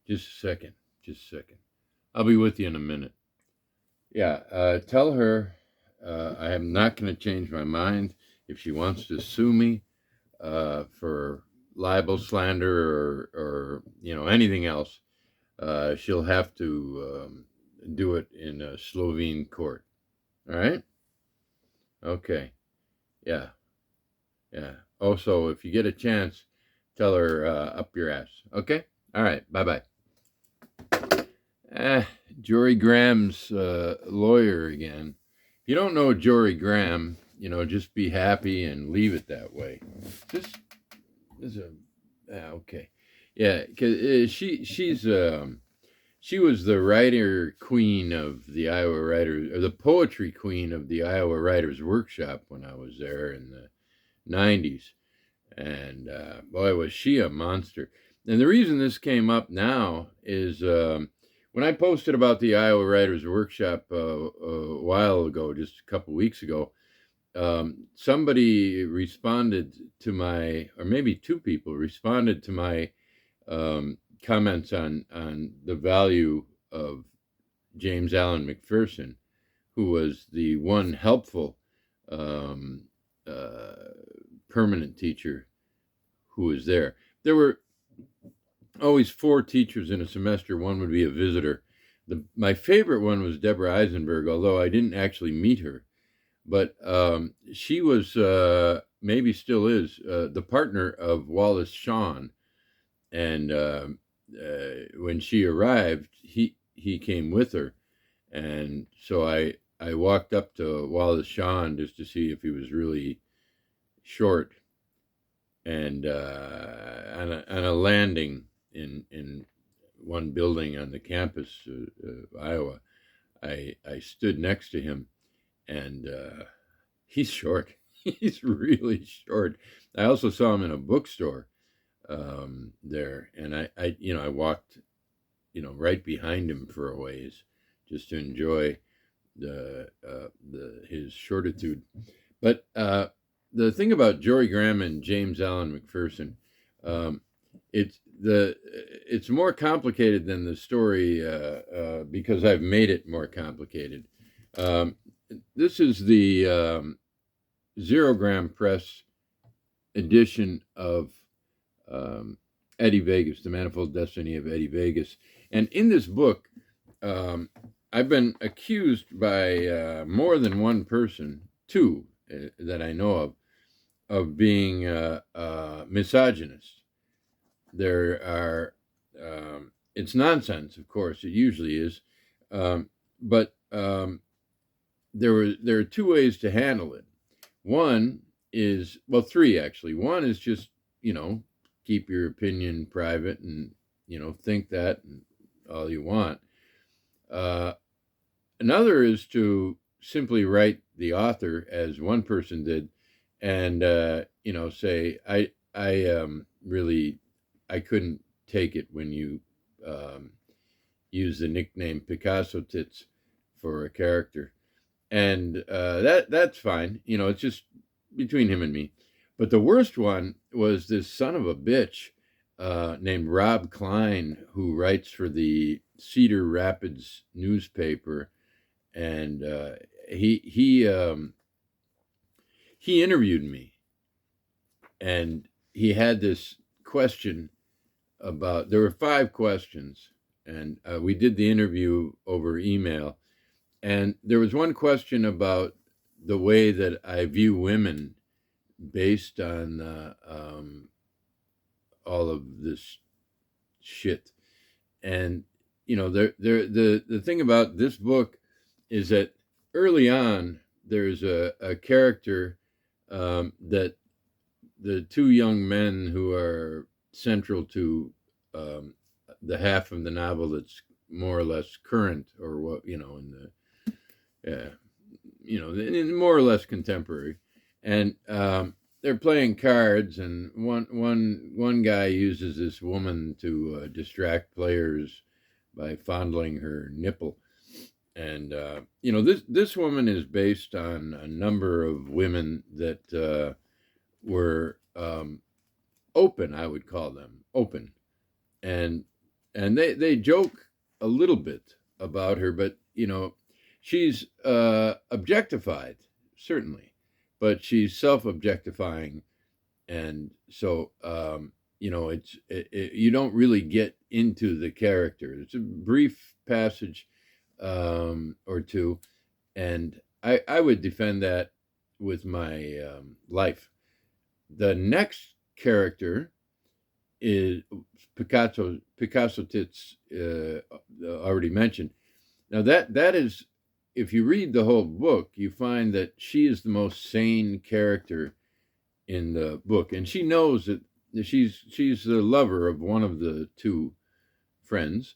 Just a second. Just a second. I'll be with you in a minute. Yeah, tell her I am not going to change my mind. If she wants to sue me for libel, slander, or anything else, she'll have to do it in a Slovene court. All right? Okay. Yeah. Yeah. Also, if you get a chance, tell her up your ass. Okay? All right. Bye-bye. Jorie Graham's lawyer again. If you don't know Jorie Graham, just be happy and leave it that way. This is okay. Yeah, because she was the writer queen of the Iowa Writers, or the poetry queen of the Iowa Writers Workshop when I was there in the 90s. And boy, was she a monster. And the reason this came up now is when I posted about the Iowa Writers Workshop a while ago, just a couple weeks ago, somebody responded to my, or maybe two people responded to my comments on the value of James Allen McPherson, who was the one helpful permanent teacher who was there. There were always 4 teachers in a semester. One would be a visitor. My favorite one was Deborah Eisenberg, although I didn't actually meet her. But she was, maybe still is, the partner of Wallace Shawn. And when she arrived, he came with her. And so I walked up to Wallace Shawn just to see if he was really short. And on a landing in one building on the campus of Iowa, I stood next to him, and he's short. He's really short. I also saw him in a bookstore there, and I walked right behind him for a ways just to enjoy his shortitude. But the thing about Jorie Graham and James Allen McPherson, it's more complicated than the story because I've made it more complicated. This is the Zero Gram Press edition of Eddie Vegas, The Manifold Destiny of Eddie Vegas. And in this book, I've been accused by more than one person, 2 that I know of being misogynist. There are, it's nonsense, of course, it usually is, but there are 2 ways to handle it. One is, well, 3 actually. One is just, keep your opinion private and, think that and all you want. Another is to simply write the author, as one person did, and say, I couldn't take it when you use the nickname Picasso Tits for a character, and that's fine. It's just between him and me. But the worst one was this son of a bitch named Rob Klein, who writes for the Cedar Rapids newspaper, and he interviewed me, and he had this question about, there were 5 questions, and we did the interview over email, and there was one question about the way that I view women based on all of this shit. And the thing about this book is that early on there's a character that the 2 young men who are central to the half of the novel that's more or less current, or what, in the more or less contemporary, and they're playing cards, and one guy uses this woman to distract players by fondling her nipple. And this woman is based on a number of women that were open, I would call them open, and and they joke a little bit about her, but she's objectified, certainly, but she's self-objectifying, and so you don't really get into the character. It's a brief passage or two, and I would defend that with my life. The next character is Picasso Tits, already mentioned. Now that is, if you read the whole book, you find that she is the most sane character in the book, and she knows that she's the lover of one of the two friends,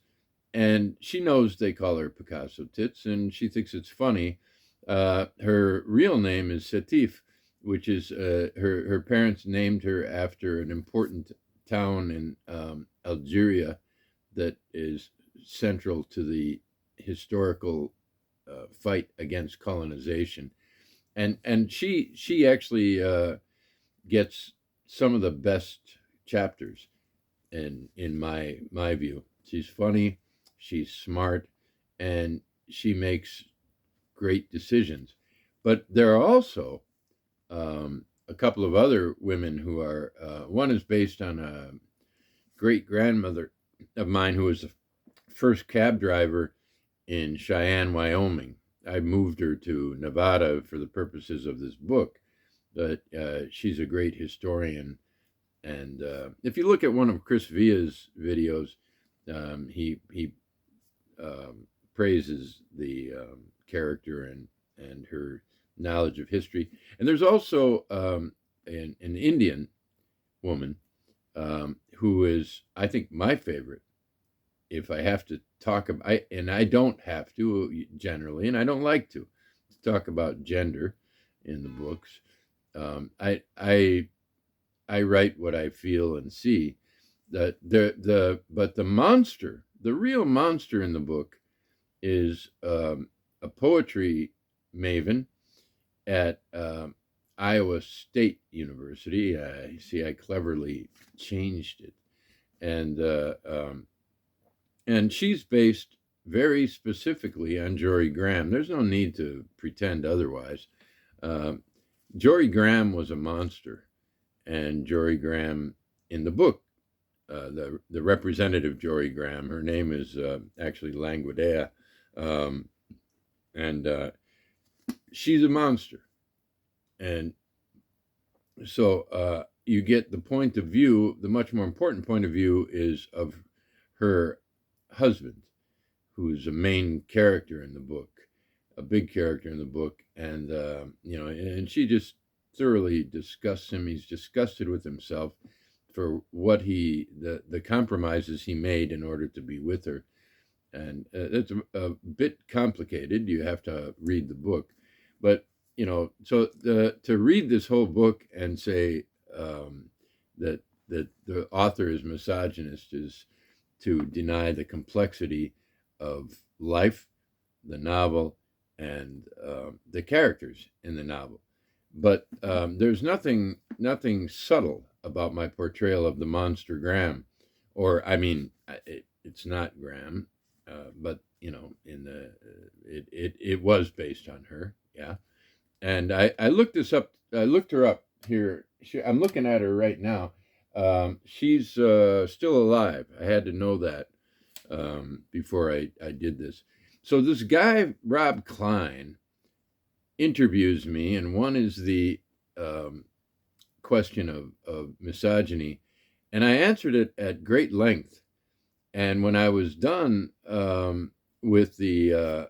and she knows they call her Picasso Tits, and she thinks it's funny. Her real name is Setif, which is her parents named her after an important town in Algeria that is central to the historical fight against colonization, and she actually gets some of the best chapters in my view. She's funny, she's smart, and she makes great decisions. But there are also a couple of other women who are, one is based on a great grandmother of mine who was the first cab driver in Cheyenne, Wyoming. I moved her to Nevada for the purposes of this book, but she's a great historian. And if you look at one of Chris Villa's videos, he praises the character and her knowledge of history. And there's also an Indian woman who is, I think, my favorite. If I have to talk about, and I don't have to generally, and I don't like to talk about gender in the books. I write what I feel and see. But the monster, the real monster in the book, is a poetry maven at Iowa State University. I cleverly changed it, and she's based very specifically on Jorie Graham. There's no need to pretend otherwise. Jorie Graham was a monster, and Jorie Graham in the book, the representative Jorie Graham, her name is actually Languedea, and she's a monster. And so you get the point of view, the much more important point of view is of her husband, who is a main character in the book, a big character in the book, and and she just thoroughly disgusts him. He's disgusted with himself for what the compromises he made in order to be with her, and it's a bit complicated. You have to read the book, but so to read this whole book and say that the author is misogynist is to deny the complexity of life, the novel, and the characters in the novel. But there's nothing subtle about my portrayal of the monster Graham, or I mean, it's not Graham, but it was based on her, yeah. And I looked this up. I looked her up here. I'm looking at her right now. She's still alive. I had to know that before I did this. So this guy, Rob Klein, interviews me, and one is the question of misogyny, and I answered it at great length. And when I was done with the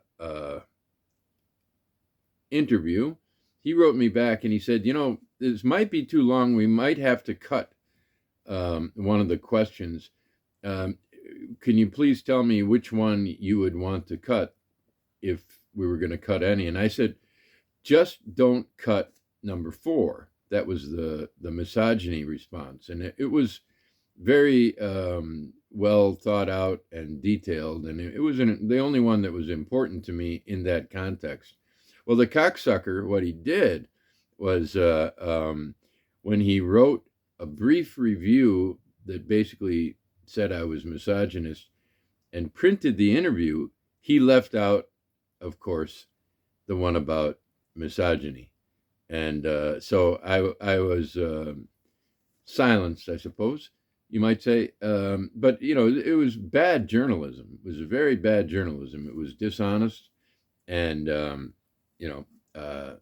interview, he wrote me back and he said, this might be too long. We might have to cut one of the questions. Can you please tell me which one you would want to cut if we were going to cut any? And I said, just don't cut number 4. That was the misogyny response. And it was very well thought out and detailed. And it was the only one that was important to me in that context. Well, the cocksucker, what he did was when he wrote a brief review that basically said I was misogynist, and printed the interview, he left out, of course, the one about misogyny. And so I was silenced, I suppose you might say. But, it was bad journalism. It was very bad journalism. It was dishonest. And, you know, uh,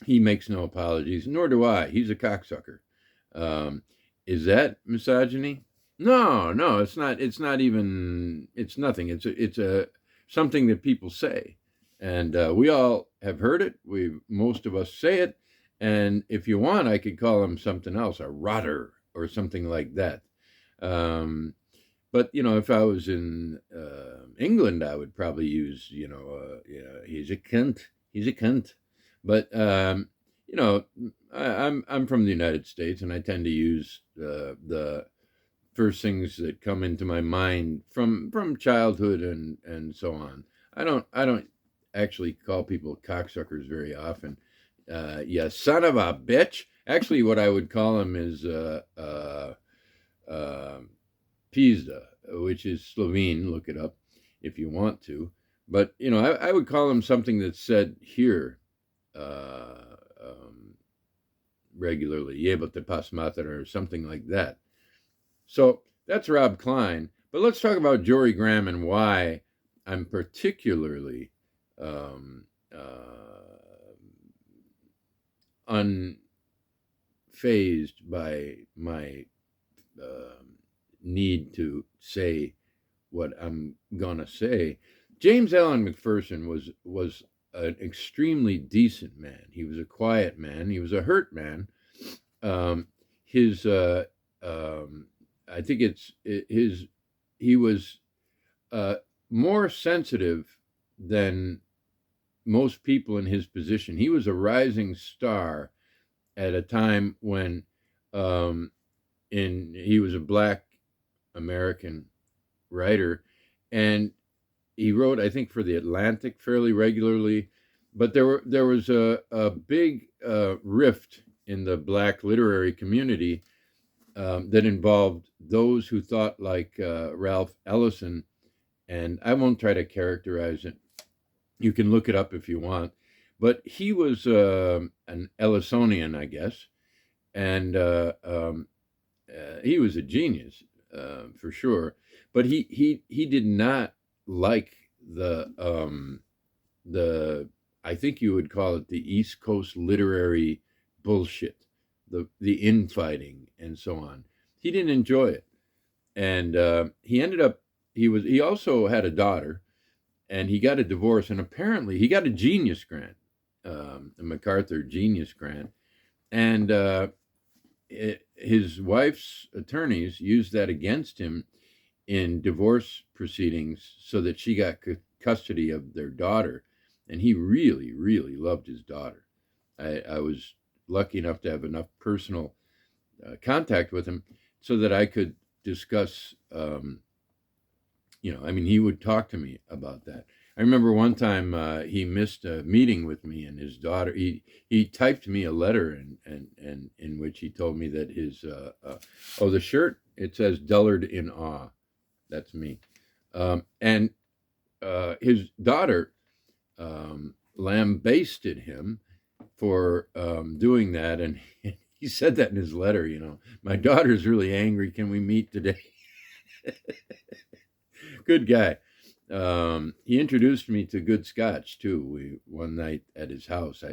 he makes no apologies, nor do I. He's a cocksucker. Um, is that misogyny? No, no, it's not. It's not even. It's nothing. It's a something that people say, and we all have heard it. Most of us say it, and if you want, I could call him something else, a rotter or something like that. Um, but if I was in England, I would probably use, he's a cunt. He's a cunt. But you know, I'm from the United States, and I tend to use the first things that come into my mind from childhood and so on. I don't actually call people cocksuckers very often. Yeah, son of a bitch. Actually, what I would call him is pizda, which is Slovene. Look it up if you want to. But I would call him something that's said here uh, um, regularly, jebate pas mater, or something like that. So that's Rob Klein. But let's talk about Jorie Graham and why I'm particularly um, unfazed by my need to say what I'm gonna say. James Allen McPherson was an extremely decent man. He was a quiet man. He was a hurt man. His I think he was uh, more sensitive than most people in his position. He was a rising star at a time when he was a black American writer, and he wrote, I think, for the Atlantic fairly regularly. But there was a big rift in the black literary community that involved those who thought like Ralph Ellison, and I won't try to characterize it. You can look it up if you want. But he was an Ellisonian, I guess, and he was a genius for sure. But he did not like the I think you would call it the East Coast literary bullshit, the infighting and so on. He didn't enjoy it, and he ended up he also had a daughter, and he got a divorce, and apparently he got a Genius Grant, a MacArthur Genius Grant, and his wife's attorneys used that against him in divorce proceedings so that she got custody of their daughter, and he really, really loved his daughter. I was lucky enough to have enough personal contact with him so that I could discuss. I mean, he would talk to me about that. I remember one time he missed a meeting with me and his daughter. He typed me a letter and in which he told me that his the shirt, it says "Dullard in awe." That's me. And his daughter lambasted him for doing that, and he said that in his letter. My daughter's really angry. Can we meet today? Good guy. He introduced me to good scotch too. One night at his house.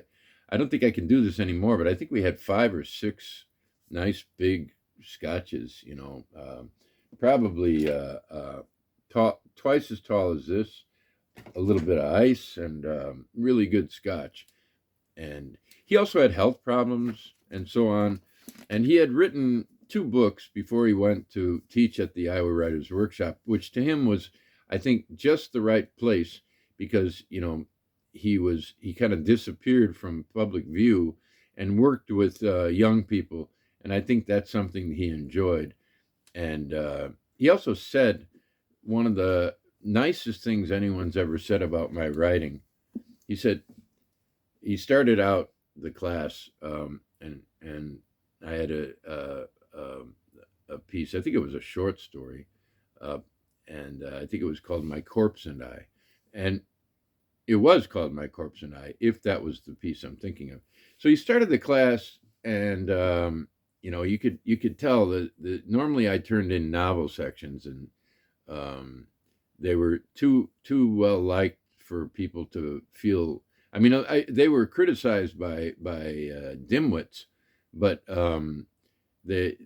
I don't think I can do this anymore, but I think we had 5 or 6 nice big scotches. Probably twice as tall as this. A little bit of ice and really good scotch. And he also had health problems and so on. And he had written 2 books before he went to teach at the Iowa Writers Workshop, which to him was, I think, just the right place because, he kind of disappeared from public view and worked with young people. And I think that's something he enjoyed. And he also said one of the nicest things anyone's ever said about my writing. He said, he started out the class, and I had a piece. I think it was a short story, and I think it was called My Corpse and I. And it was called My Corpse and I, if that was the piece I'm thinking of. So he started the class, and you could tell that normally I turned in novel sections, and they were too well liked for people to feel. I mean, they were criticized by dimwits, but they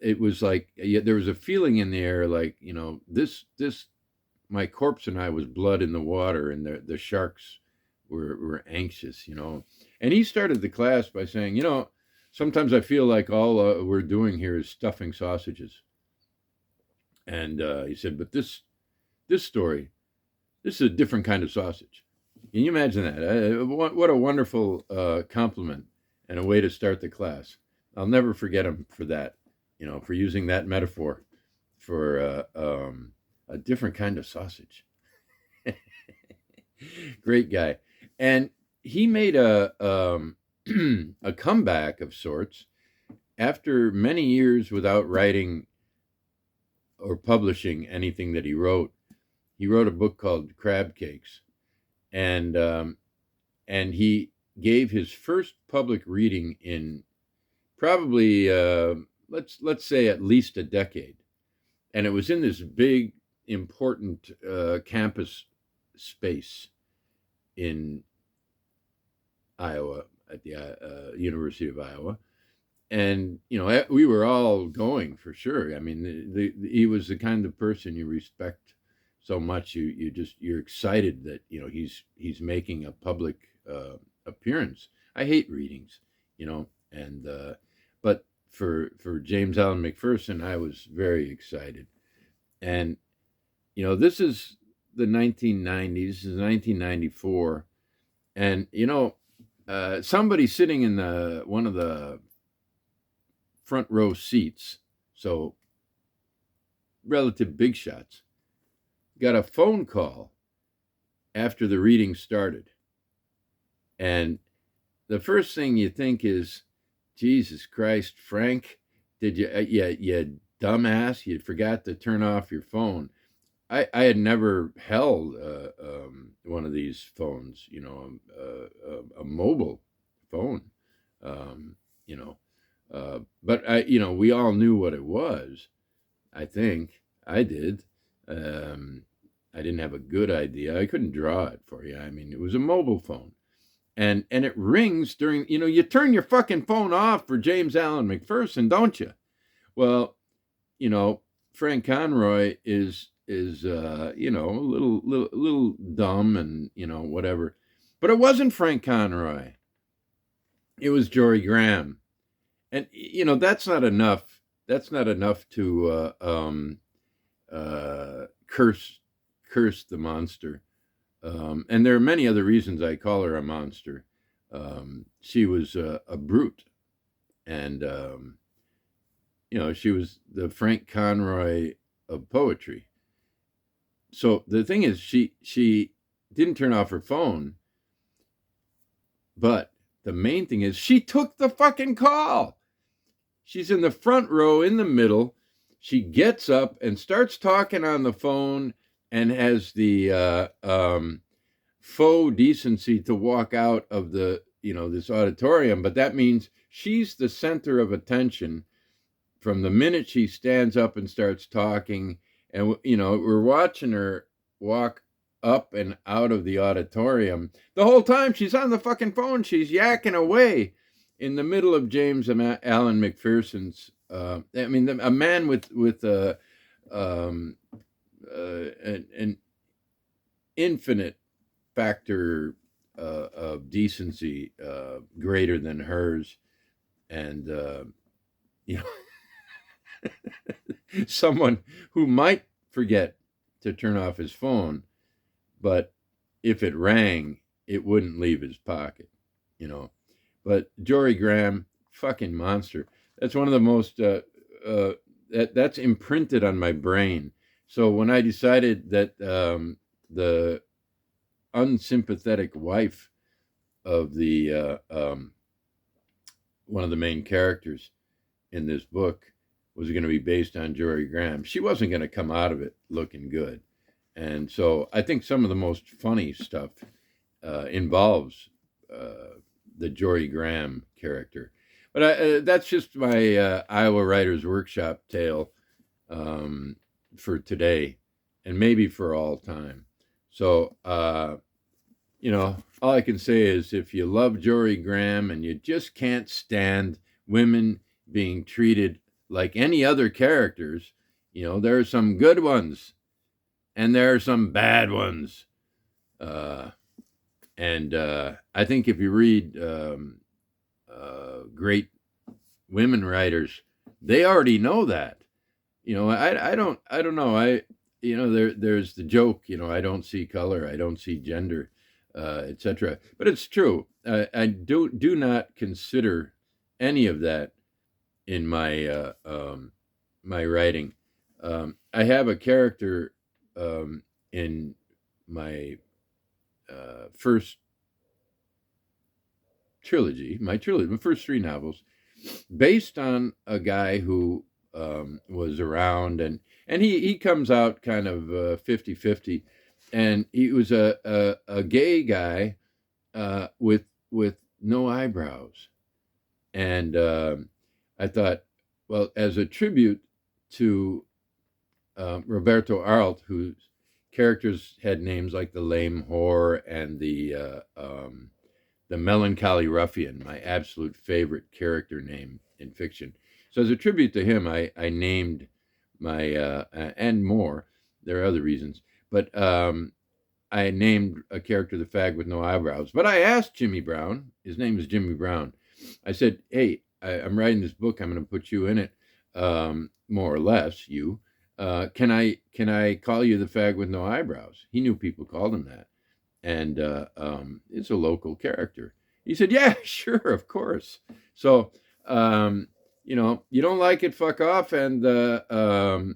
it was like, yeah, there was a feeling in the air, like, this My Corpse and I was blood in the water, and the sharks were anxious, And he started the class by saying, sometimes I feel like all we're doing here is stuffing sausages. And he said, but this story, this is a different kind of sausage. Can you imagine that? What a wonderful compliment and a way to start the class. I'll never forget him for that, for using that metaphor for a different kind of sausage. Great guy. And he made a a comeback of sorts after many years without writing or publishing anything that he wrote. He wrote a book called Crab Cakes, and he gave his first public reading in probably let's say at least a decade, and it was in this big important campus space in Iowa, at the University of Iowa. And we were all going for sure. I mean, he was the kind of person you respect so much. You're excited that he's making a public appearance. I hate readings, and but for James Allen McPherson, I was very excited. And this is the 1990s. This is 1994, and somebody sitting in one of the front row seats, so relative big shots, got a phone call after the reading started. And the first thing you think is, Jesus Christ, Frank, did you dumbass, you forgot to turn off your phone. I had never held one of these phones, a mobile phone, but we all knew what it was. I think I did. I didn't have a good idea. I couldn't draw it for you. I mean, it was a mobile phone, and it rings during. You turn your fucking phone off for James Allen McPherson, don't you? Well, Frank Conroy is a little dumb, and whatever, but it wasn't Frank Conroy. It was Jorie Graham. And that's not enough. That's not enough to curse the monster. And there are many other reasons I call her a monster. She was a brute, and she was the Frank Conroy of poetry. So the thing is, she didn't turn off her phone, but the main thing is she took the fucking call. She's in the front row in the middle. She gets up and starts talking on the phone, and has the faux decency to walk out of this auditorium. But that means she's the center of attention from the minute she stands up and starts talking. And we're watching her walk up and out of the auditorium. The whole time she's on the fucking phone. She's yakking away in the middle of James Allen McPherson's. A man with an infinite factor of decency greater than hers, and someone who might forget to turn off his phone, but if it rang, it wouldn't leave his pocket, But Jorie Graham, fucking monster. That's one of the most that's imprinted on my brain. So when I decided that the unsympathetic wife of the one of the main characters in this book was going to be based on Jorie Graham, she wasn't going to come out of it looking good. And so I think some of the most funny stuff involves the Jorie Graham character. But that's just my Iowa Writers Workshop tale for today, and maybe for all time. So, all I can say is if you love Jorie Graham and you just can't stand women being treated like any other characters, there are some good ones and there are some bad ones. And I think if you read great women writers, they already know that. I don't know. There's the joke, I don't see color, I don't see gender, etc. But it's true. I do not consider any of that in my my writing. I have a character in my first trilogy, my first three novels, based on a guy who was around, and he comes out kind of 50-50, and he was a gay guy with no eyebrows. And I thought, well, as a tribute to Roberto Arlt, whose characters had names like the Lame Whore and the Melancholy Ruffian, my absolute favorite character name in fiction. So as a tribute to him, I named my, and more, there are other reasons, but I named a character the Fag with No Eyebrows. But I asked Jimmy Brown, his name is Jimmy Brown, I said, hey, I'm writing this book, I'm going to put you in it, more or less, you. Can I call you the Fag with No Eyebrows? He knew people called him that. And it's a local character. He said, yeah, sure, of course. So, you don't like it, fuck off. And Jorie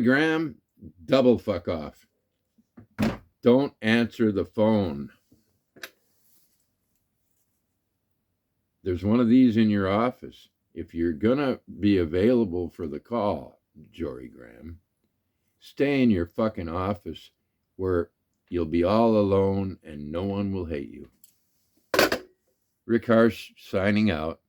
Graham, double fuck off. Don't answer the phone. There's one of these in your office. If you're going to be available for the call, Jorie Graham, stay in your fucking office where you'll be all alone and no one will hate you. Rick Harsh signing out.